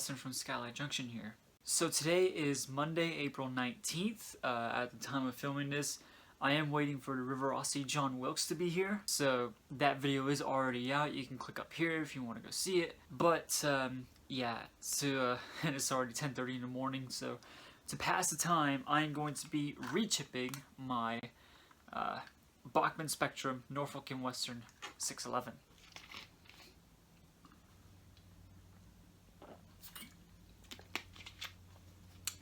Austin from Skylight Junction here. So today is Monday, April 19th. At the time of filming this, I am waiting for the River Rossi John Wilkes to be here. So that video is already out. You can click up here if you want to go see it. But yeah, so and it's already 10:30 in the morning. So to pass the time, I am going to be rechipping my Bachmann Spectrum Norfolk and Western 611.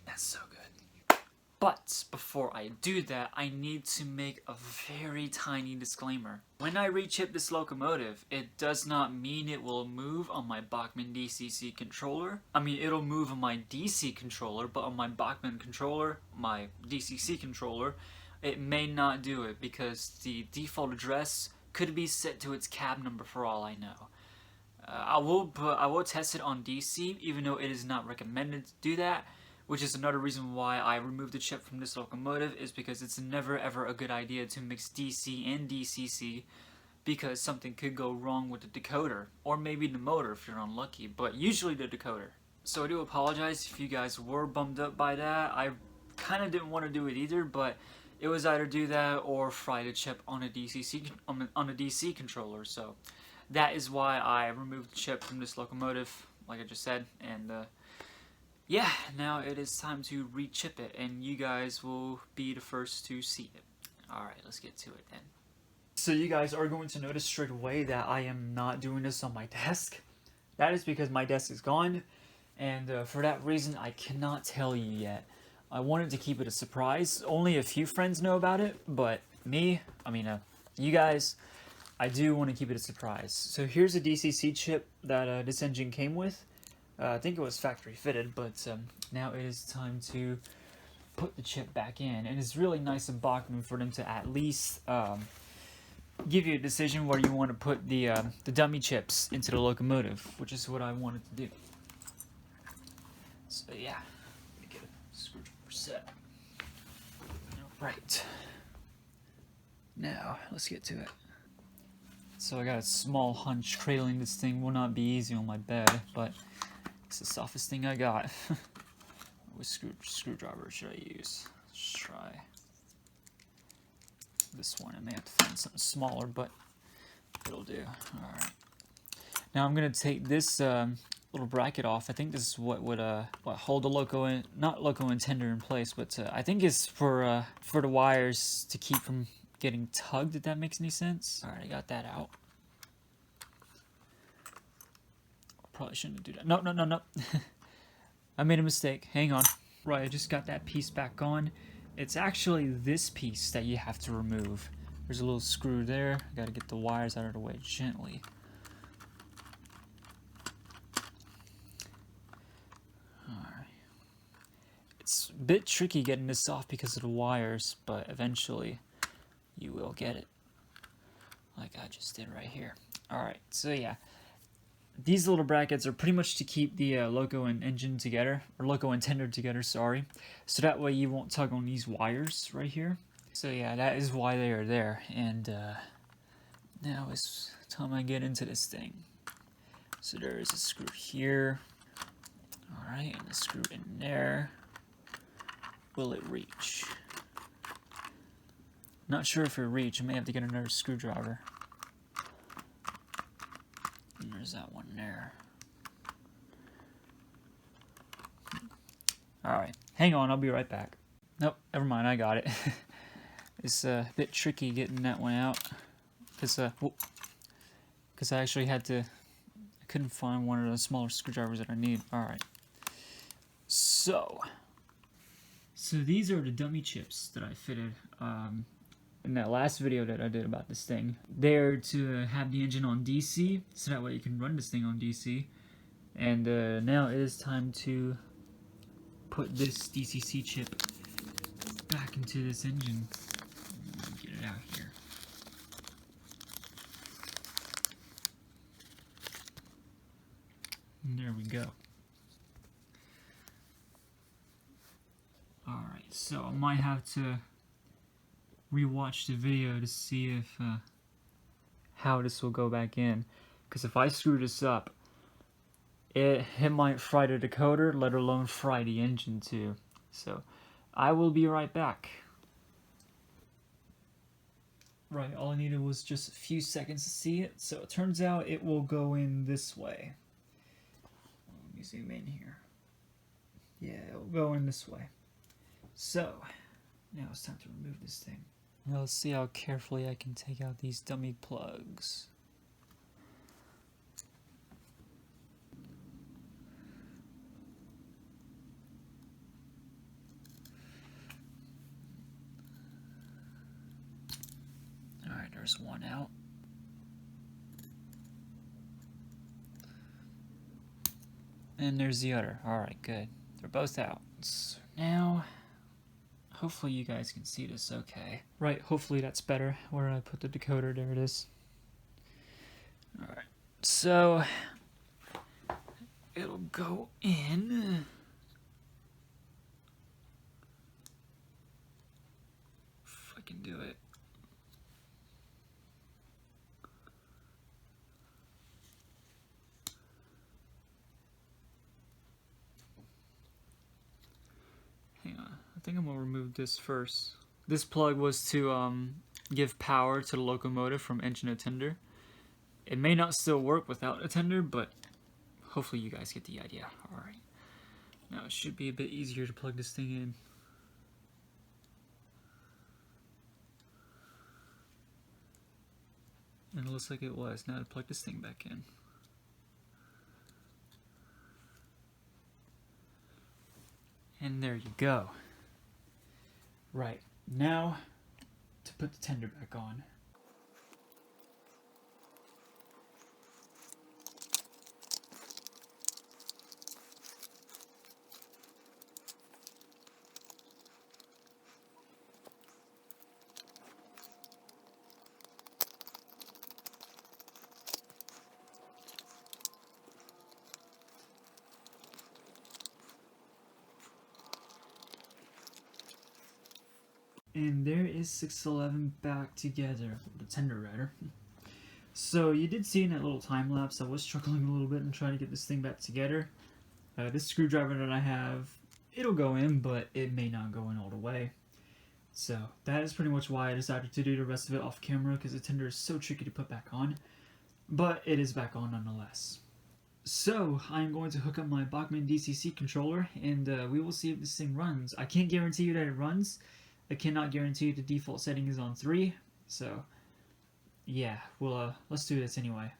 That's so good. But before I do that, I need to make a very tiny disclaimer. When I rechip this locomotive, it does not mean it will move on my Bachmann DCC controller. I mean, it'll move on my DC controller, but on my Bachmann controller, my DCC controller, it may not do it because the default address could be set to its cab number for all I know. I will test it on DC, even though it is not recommended to do that. Which is another reason why I removed the chip from this locomotive, is because it's never ever a good idea to mix DC and DCC because something could go wrong with the decoder, or maybe the motor if you're unlucky, but usually the decoder. So I do apologize if you guys were bummed up by that. I kind of didn't want to do it either, but it was either do that or fry the chip on a DC controller. So that is why I removed the chip from this locomotive, like I just said, and yeah, now it is time to rechip it, and you guys will be the first to see it. Alright, let's get to it then. So you guys are going to notice straight away that I am not doing this on my desk. That is because my desk is gone, and for that reason I cannot tell you yet. I wanted to keep it a surprise. Only a few friends know about it, but you guys, I do want to keep it a surprise. So here's a DCC chip that this engine came with. I think it was factory fitted, but now it is time to put the chip back in. And it's really nice of Bachmann for them to at least give you a decision where you want to put the dummy chips into the locomotive, which is what I wanted to do. So yeah, let me get a screwdriver set. Alright, now let's get to it. So I got a small hunch cradling this thing will not be easy on my bed, but it's the softest thing I got. Which screwdriver should I use? Let's try this one. I may have to find something smaller, but it'll do. Alright. Now I'm going to take this little bracket off. I think this is what would hold the not loco and tender in place, but I think it's for the wires to keep from getting tugged, if that makes any sense. Alright, I got that out. Probably shouldn't do that. No. I made a mistake. Hang on. Right, I just got that piece back on. It's actually this piece that you have to remove. There's a little screw there. Got to get the wires out of the way gently. Alright. It's a bit tricky getting this off because of the wires, but eventually you will get it. Like I just did right here. Alright, so yeah. These little brackets are pretty much to keep the loco and engine together, or loco and tender together, sorry. So that way you won't tug on these wires right here. So yeah, that is why they are there. And now it's time I get into this thing. So there is a screw here. Alright, and a screw in there. Will it reach? Not sure if it'll reach. I may have to get another screwdriver. And there's that one there. Alright, hang on, I'll be right back. Nope, never mind, I got it. It's a bit tricky getting that one out. Because I actually had to, I couldn't find one of the smaller screwdrivers that I need. Alright. So these are the dummy chips that I fitted. In that last video that I did about this thing. They're to have the engine on DC, so that way you can run this thing on DC. And now it is time to put this DCC chip back into this engine. Get it out here. And there we go. Alright, so I might have to rewatch the video to see if how this will go back in, because if I screw this up, it might fry the decoder, let alone fry the engine too. So I will be right back. Right, all I needed was just a few seconds to see it. So it turns out it will go in this way. Let me zoom in here. Yeah, it will go in this way. So now it's time to remove this thing. Now let's see how carefully I can take out these dummy plugs. Alright, there's one out. And there's the other. Alright, good. They're both out. So now, hopefully you guys can see this okay. Right, hopefully that's better. Where I put the decoder, there it is. Alright, so it'll go in. If I can do it. Hang on, I think I'm gonna remove this first. This plug was to give power to the locomotive from engine to tender. It may not still work without a tender, but hopefully you guys get the idea. Alright. Now it should be a bit easier to plug this thing in. And it looks like it was. Now to plug this thing back in. And there you go. Right, now to put the tender back on. And there is 611 back together, the tender rather. So you did see in that little time lapse I was struggling a little bit and trying to get this thing back together. This screwdriver that I have, it'll go in, but it may not go in all the way. So that is pretty much why I decided to do the rest of it off camera, because the tender is so tricky to put back on. But it is back on nonetheless. So I'm going to hook up my Bachmann DCC controller, and we will see if this thing runs. I can't guarantee you that it runs. I cannot guarantee the default setting is on 3, so yeah, we'll let's do this anyway.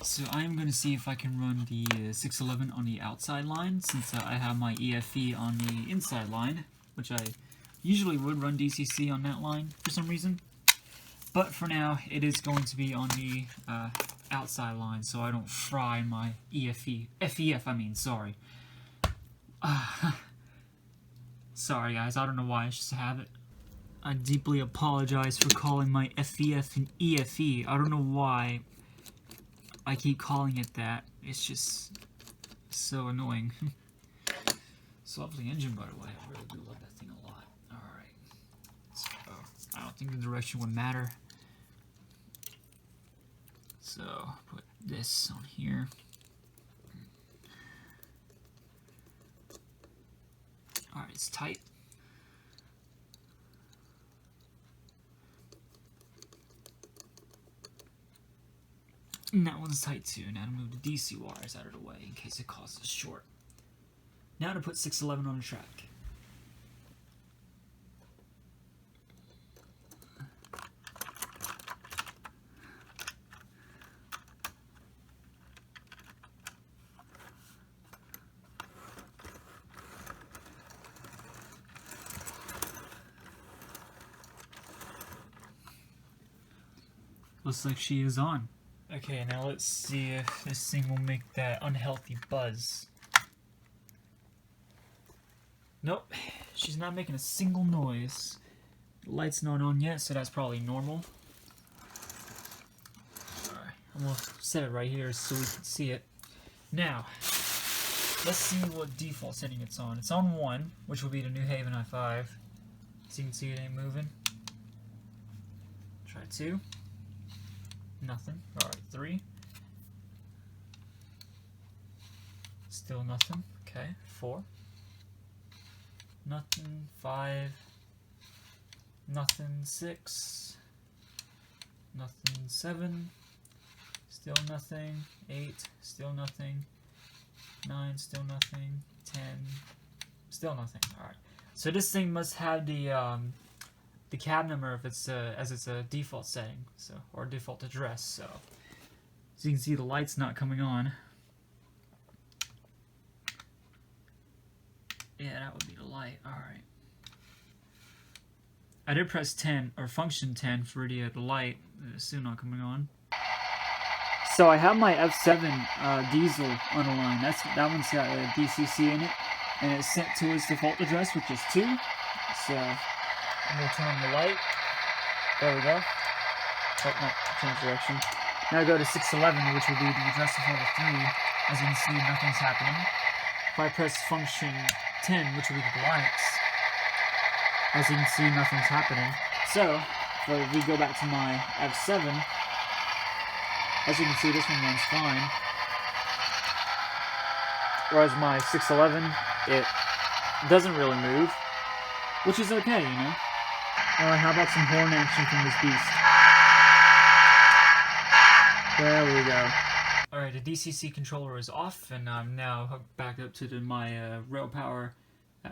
So I'm going to see if I can run the 611 on the outside line, since I have my EFE on the inside line, which I usually would run DCC on that line for some reason. But for now, it is going to be on the outside line, so I don't fry my EFE. FEF, I mean, sorry. Sorry guys, I don't know why, it's just a habit. I deeply apologize for calling my FEF an EFE. I don't know why I keep calling it that. It's just so annoying. It's a lovely engine, by the way. I really do love that thing a lot. Alright. So, I don't think the direction would matter. So, put this on here. Alright, it's tight. And that one's tight too. Now to move the DC wires out of the way in case it causes a short. Now to put 611 on the track. Looks like she is on. Okay, now let's see if this thing will make that unhealthy buzz. Nope, she's not making a single noise. The light's not on yet, so that's probably normal. Alright, I'm gonna set it right here so we can see it. Now, let's see what default setting it's on. It's on 1, which will be the New Haven i5. As you can see, it ain't moving. Alright, 2. Nothing. Alright, 3. Still nothing. Okay, 4. Nothing. 5. Nothing. 6. Nothing. 7. Still nothing. 8. Still nothing. 9. Still nothing. 10. Still nothing. Alright. So this thing must have the cab number if it's as it's a default setting, so, or default address. So as you can see, the light's not coming on. Yeah, that would be the light. Alright. I did press 10, or function 10 for the light. It's still not coming on. So I have my F7 diesel on the line. That one's got a DCC in it, and it's set to its default address, which is 2. So I'm going to turn on the light. There we go. Oh, no, change direction. Now I go to 611, which will be the address of level 3. As you can see, nothing's happening. If I press function 10, which will be the lights, as you can see, nothing's happening. So, if we go back to my F7, as you can see, this one runs fine. Whereas my 611, it doesn't really move, which is okay, you know. Alright, how about some horn action from this beast? There we go. Alright, the DCC controller is off, and I'm now hooked back up to my Rail Power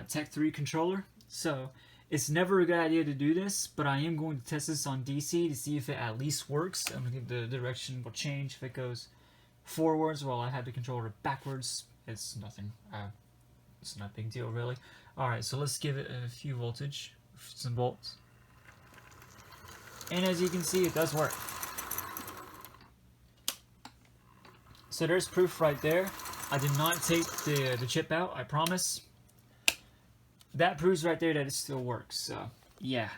Tech 3 controller. So, it's never a good idea to do this, but I am going to test this on DC to see if it at least works. I think the direction will change if it goes forwards while I had the controller backwards. It's nothing. It's not a big deal, really. Alright, so let's give it a few voltage, some volts. And as you can see, it does work. So there's proof right there. I did not take the chip out, I promise. That proves right there that it still works. So, yeah.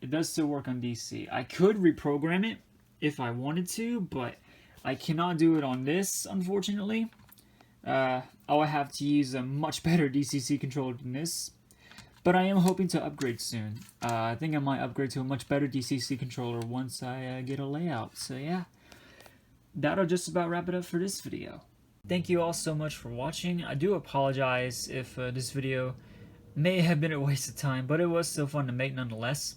It does still work on DC. I could reprogram it if I wanted to, but I cannot do it on this, unfortunately. I will have to use a much better DCC controller than this. But I am hoping to upgrade soon. I think I might upgrade to a much better DCC controller once I get a layout. So yeah, that'll just about wrap it up for this video. Thank you all so much for watching. I do apologize if this video may have been a waste of time, but it was still fun to make nonetheless.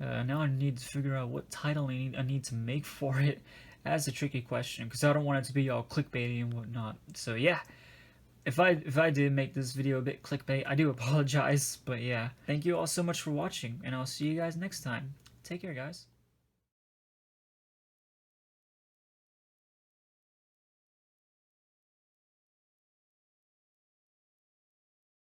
Now I need to figure out what title I need to make for it. That's a tricky question, because I don't want it to be all clickbaity and whatnot. So yeah. If I did make this video a bit clickbait, I do apologize, but yeah. Thank you all so much for watching, and I'll see you guys next time. Take care, guys.